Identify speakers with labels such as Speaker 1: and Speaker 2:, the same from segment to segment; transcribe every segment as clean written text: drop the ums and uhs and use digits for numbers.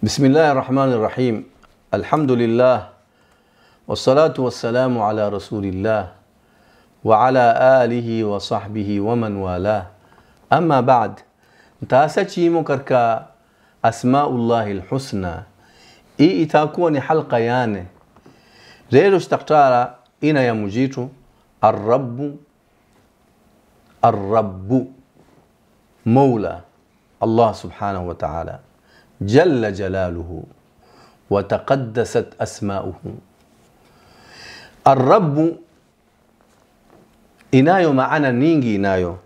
Speaker 1: بسم الله الرحمن الرحيم. الحمد لله والصلاة والسلام على رسول الله وعلى آله وصحبه ومن والاه. أما بعد، تاسچي مكركا أسماء الله الحسنى إتاكوني حلقة يعني ريرو اشتقتارا إنا يمجيتو الرب مولى الله سبحانه وتعالى جل جلاله وتقدست أسماؤه. الرب إنايو معنا نينجي إنايو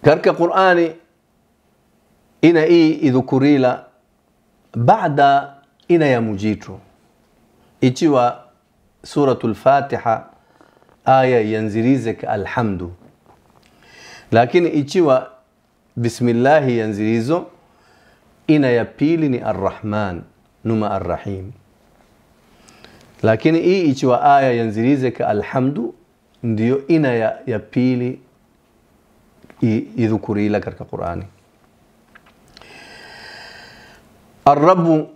Speaker 1: كرك قرآني إنا إذكريلا بعد إنا يمجيتو إيشوا سورة الفاتحة آية ينزليزك الحمد، لكن إيشوا بسم الله ينزليزو إنا يبيلني الرحمن نما الرحيم، لكن إيشوا آية ينزليزك الحمد ديو إنا يبيلي يذكري لك القرآن. الرب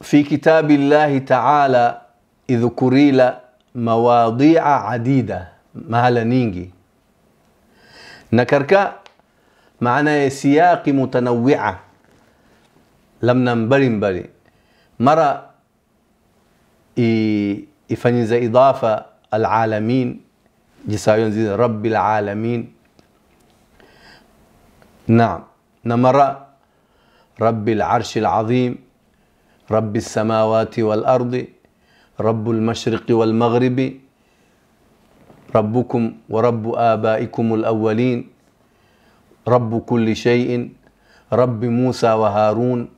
Speaker 1: في كتاب الله تعالى يذكري له مواضيع عديدة مهلا نينجي نكركا معنى سياق متنوعة لم ننبري مرة يفنز إضافة العالمين جسايون زي رب العالمين، نعم نمرة رب العرش العظيم، رب السماوات والأرض، رب المشرق والمغرب، ربكم ورب آبائكم الأولين، رب كل شيء، رب موسى وهارون.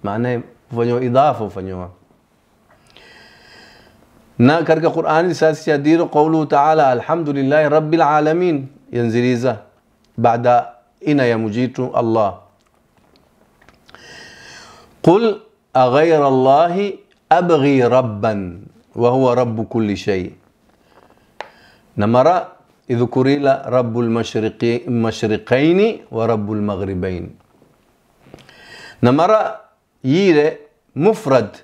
Speaker 1: معناه فنيو إضافة فنيو نا كرك قرآن ساسي دير قوله تعالى الحمد لله رب العالمين ينزليزه بعد إنا يمجيت الله. قل أغير الله أبغي ربا وهو رب كل شيء. نمرة اذكري له رب المشرقين ورب المغربين. نمرة ييره مفرد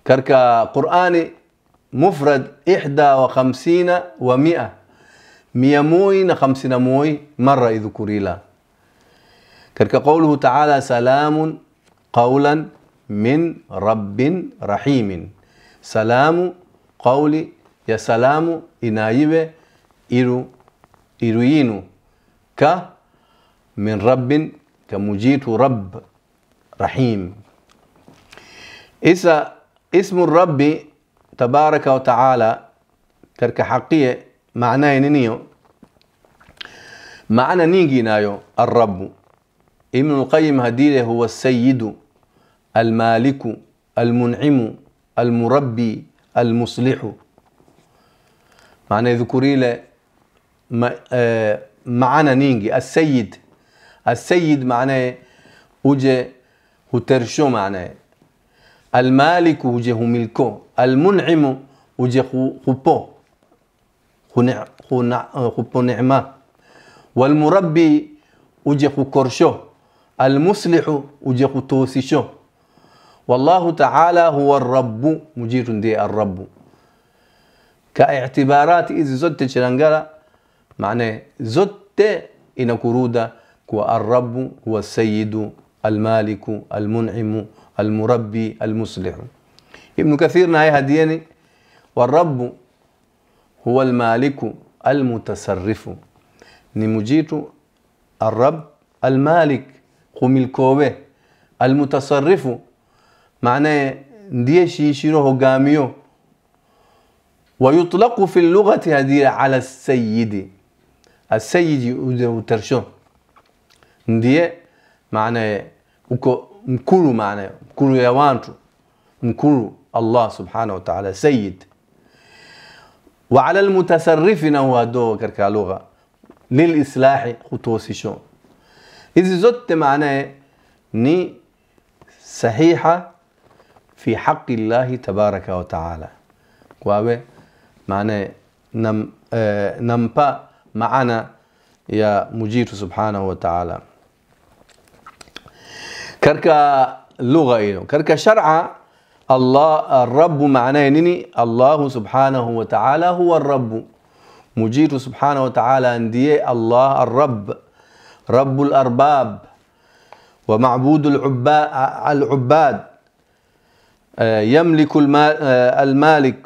Speaker 1: كركا قرآني مفرد 51 و100 150 مرة اذكري له كركا قوله تعالى سلام قولا من رب رحيم. سلام قولي يا سلام إنايبه إروينو ك من رب كمجيت رب رحيم. إذا اسم الرب تبارك وتعالى كرك حقية معناه نينيو معنى نيجي نايو الرب. ابن القيم هديله هو السيد المالك المنعم المربي المصلح. معنى ذكري له معنى نيجي السيد معناه وجه هترشو، معناه المالك وجه ملكو، المنعم وجه خبو نعمة، والمربي وجه كرشو، المصلح وجه توسيشو. والله تعالى هو الرب مجير دي الرب كاعتبارات إذا زدت شرنجرة معناه زدت إن كرودا كو الرب هو السيد المالك المنعم المربي المصلح. ابن كثير نهاية هديني والرب هو المالك المتصرف. نمجيت الرب المالك خميلكوه المتصرف معناه نديه شيشيرو هجاميو. ويطلق في اللغة هذه على السيد. السيد وترشو نديه معناه مكرو، معناه مكرو يوانتو مكرو الله سبحانه وتعالى سيد. وعلى المتصرف نهو دو كركا لغة للإصلاح خطوسيشو. إذا زدت معناه ني صحيحة في حق الله تبارك وتعالى كوابه معناه نمبا معنا يا مجير سبحانه وتعالى. كركا لغة إنه كركا شرع الله الرب معناه نني الله سبحانه وتعالى هو الرب مجيد سبحانه وتعالى عندي الله الرب رب الأرباب ومعبود العباد يملك المالك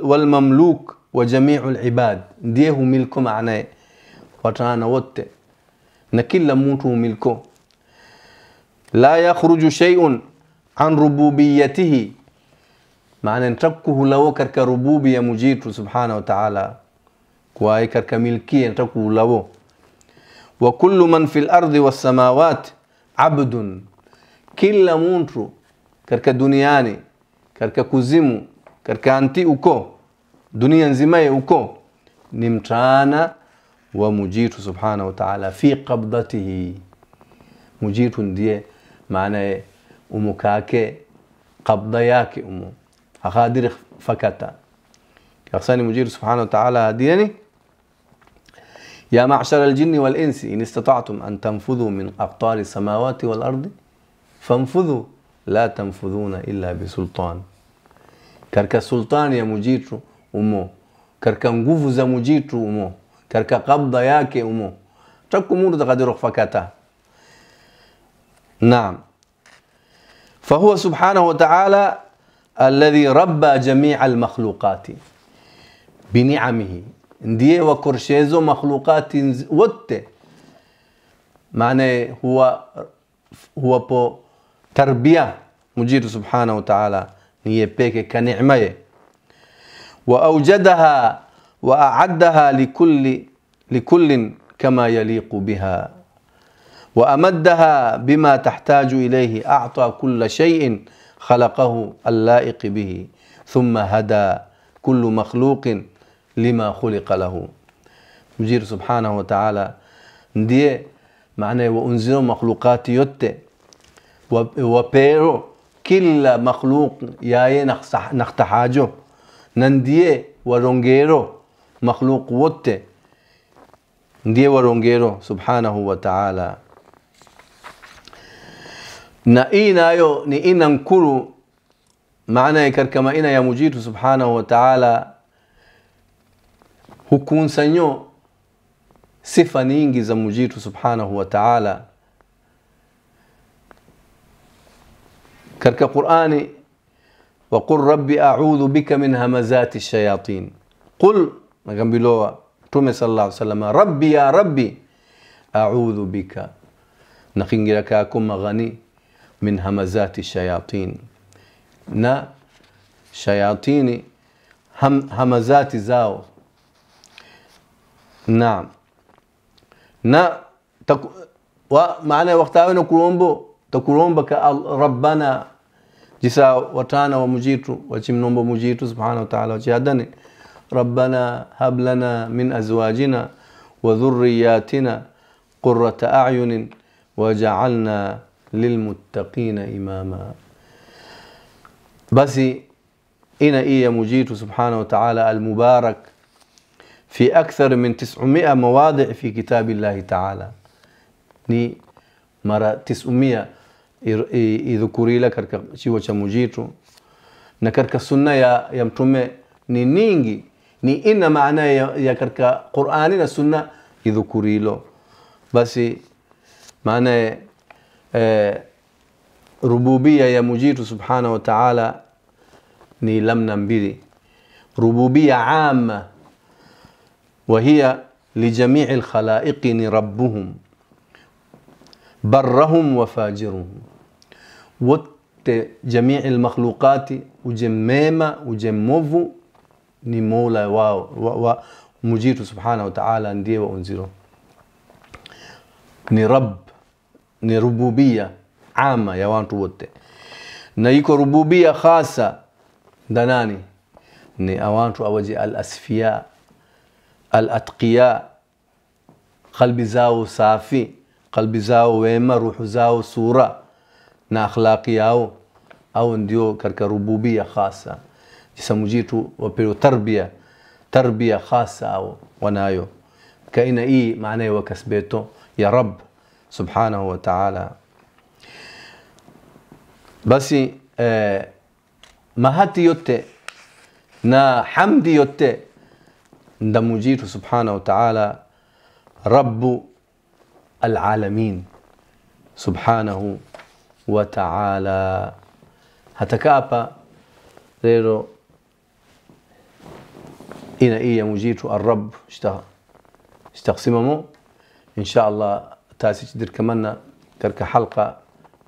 Speaker 1: والمملوك وجميع العباد ديه ملكه معناه وتانا وت نكل موته ملكه لا يخرج شيء عن ربوبيته معنى نتركه لو كرك ربوبية مجيد سبحانه وتعالى كواي كرك ملكية نتركه لو وكل من في الأرض والسماوات عبد كل مونترو كرك دنياني كرك كوزيمو كرك أنتي أكو دنيا نزماي أكو نمتانا ومجيد سبحانه وتعالى في قبضته مجيد دي معنى ومكاكي قبضياك أمو أخادر فكتا يقصاني مجير سبحانه وتعالى هديني يا معشر الجن والإنس إن استطعتم أن تنفذوا من أقطار السماوات والأرض فانفذوا لا تنفذون إلا بسلطان كرك السلطان يا مجير أمو كرك نقوف مجير أمو كرك قبضياك أمو تركوا مورد قدر فكتا نعم فهو سبحانه وتعالى الذي ربى جميع المخلوقات بنعمه ndiye wakorshezo makhluqati wote maana huwa po tarbia mujidu subhanahu wa ta'ala niye peke ka neemaye wa awjadaha wa a'addaha likullin kama yaliqu biha وأمدها بما تحتاج إليه أعطى كل شيء خلقه اللائق به ثم هدى كل مخلوق لما خلق له مجير سبحانه وتعالى نديه معناه وأنزل مخلوقات يوت وبيرو كل مخلوق ياي نختحاجه ننديه ورونغيرو مخلوق وت نديه ورونغيرو سبحانه وتعالى na hii nayo ni ina nkuru maana kama ina ya mujitu subhanahu wa ta'ala hukunsanyo sifa nyingi za mujitu subhanahu wa ta'ala katika Qur'ani وقل ربي أعوذ بك من همزات الشياطين قل نغمبلوا تومي صلى الله عليه وسلم ربي يا ربي أعوذ بك نخنجركاكم غني من همزات الشياطين نا شياطين همزات زاو نعم نا ومعنى وقتها نقولون تقولون بك ربنا جسا وتانا ومجيتو وجمنون بمجيتو سبحانه وتعالى وجهدني ربنا هب لنا من أزواجنا وذرياتنا قرة أعين وجعلنا للمتقين إماما بس إن إيه مجيتو سبحانه وتعالى المبارك في أكثر من 900 مواضع في كتاب الله تعالى ni mara 900 idhukuri la katika chiwa cha mujitu na katika sunna ya mtume ni ningi ni ina maana ya katika Qur'ani na sunna idhukurilo basi maana rububia ya mujitu subhanahu wa ta'ala ni lamna mbili rububia amma وهي لجميع الخلائق ربهم برهم وفاجرهم وجميع المخلوقات وجميمة وجموفو ni mola wao mujitu subhanahu wa ta'ala ndiye waunziro ni rabb ni rububia ama ya watu wote na iko rububia khasa ndanani ni awantu awaji al-asfiya al-atqiya qalbi zao safi qalbi zao wema ruhu zao sura na akhlaqi yao au ndio katika rububia khasa jisa mujitu wapewa tarbia khasa au wanayo kaina hii maana ya kasbeto ya rabb subhanahu wa ta'ala basi mahati yote na hamdi yote ndamujitu subhanahu wa ta'ala rabbu alalamin subhanahu wa ta'ala. Hatakapa lero ina iya mujitu الرب استقسممو ان شاء الله تاسيش دير كمان كرك حلقه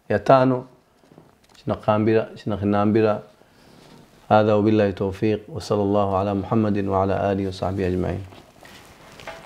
Speaker 1: يتانو شنقامبرا هذا وبالله توفيق وصلى الله على محمد وعلى اله وصحبه اجمعين.